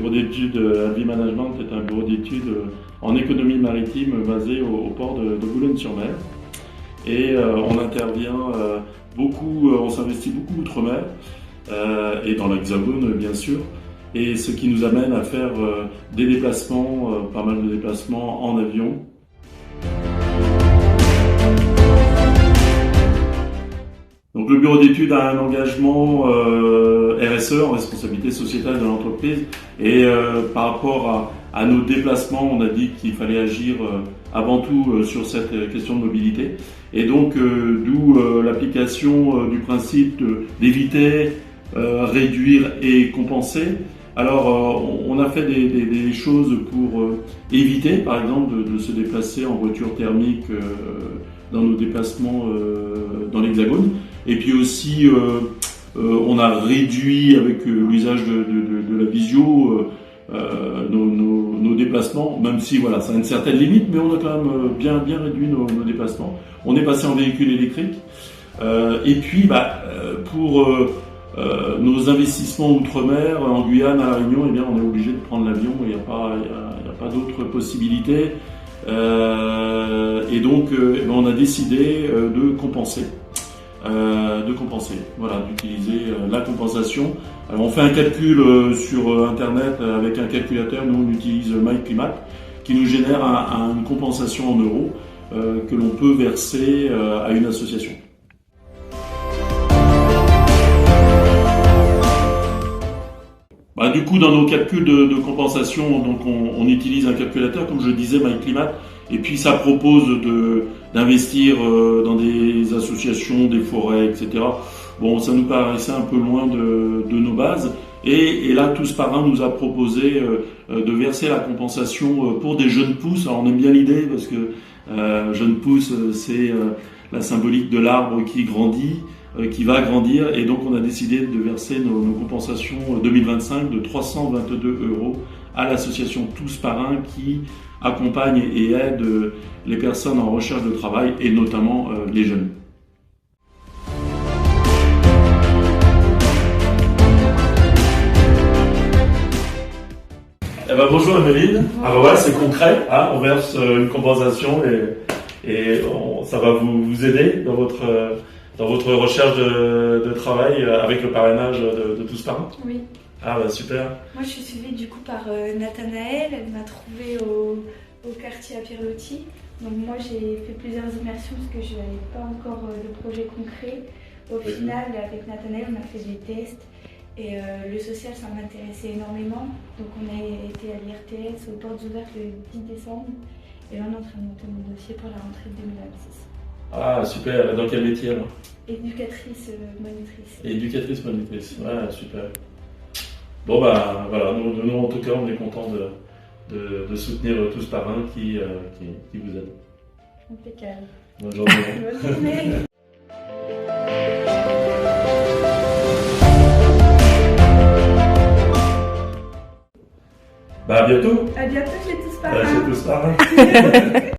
bureau d'études Advi Management est un bureau d'études en économie maritime basé au port de Boulogne-sur-Mer. Et on intervient beaucoup, on s'investit beaucoup outre-mer et dans l'Hexagone bien sûr. Et ce qui nous amène à faire des déplacements, pas mal de déplacements en avion. Donc le bureau d'études a un engagement RSE, en responsabilité sociétale de l'entreprise, et par rapport à nos déplacements, on a dit qu'il fallait agir avant tout sur cette question de mobilité, et donc d'où l'application du principe d'éviter, réduire et compenser. Alors on a fait des choses pour éviter, par exemple, de se déplacer en voiture thermique dans nos déplacements dans l'Hexagone. Et puis aussi, on a réduit avec l'usage de la visio nos déplacements, même si voilà, ça a une certaine limite, mais on a quand même bien réduit nos déplacements. On est passé en véhicule électrique. Et puis, pour nos investissements outre-mer, en Guyane, à La Réunion, eh bien, on est obligé de prendre l'avion. Il n'y a pas d'autre possibilité. Et donc, on a décidé de compenser. Voilà, d'utiliser la compensation. Alors, on fait un calcul sur Internet avec un calculateur. Nous, on utilise MyClimat, qui nous génère une compensation en euros que l'on peut verser à une association. Du coup, dans nos calculs de compensation, donc on utilise un calculateur, comme je disais, MyClimat, et puis ça propose d'investir dans des associations, des forêts, etc. Bon, ça nous paraissait un peu loin de nos bases, et là, Tous par un nous a proposé de verser la compensation pour des jeunes pousses. Alors, on aime bien l'idée parce que jeunes pousses, c'est la symbolique de l'arbre qui grandit, qui va grandir, et donc on a décidé de verser nos compensations 2025 de 322 € à l'association Tous par un qui accompagne et aide les personnes en recherche de travail et notamment les jeunes. Bonjour Emeline. Alors voilà, c'est concret, hein, on verse une compensation et ça va vous aider dans votre recherche de travail avec le parrainage de Tous par un. Oui. Ah super. Moi je suis suivie du coup par Nathanaël, elle m'a trouvée au quartier à Pierre-Loti. Donc moi j'ai fait plusieurs immersions parce que je n'avais pas encore de projet concret. Au final avec Nathanaël on a fait des tests et le social ça m'intéressait énormément. Donc on a été à l'IRTS aux portes ouvertes le 10 décembre et là on est en train de monter mon dossier pour la rentrée de 2026. Ah super, dans quel métier alors? Éducatrice monitrice. Éducatrice monitrice, ouais super. Bon voilà, nous en tout cas on est contents de soutenir Tous par un qui vous aide. Impeccable. Bonne journée. Bonne journée. À bientôt. À bientôt chez Tous par Chez Tous par un.